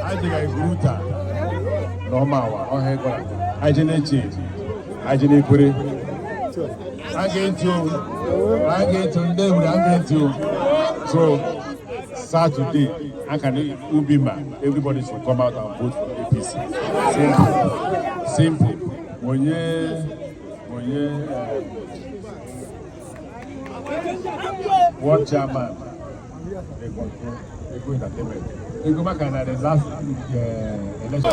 I think I grew up. Normal, on her. I didn't change. I didn't put it. I get to so Saturday, I can Ubima. Everybody should come out and vote for APC. Simple. When you what chairman? They go entertainment. They go back and the last election.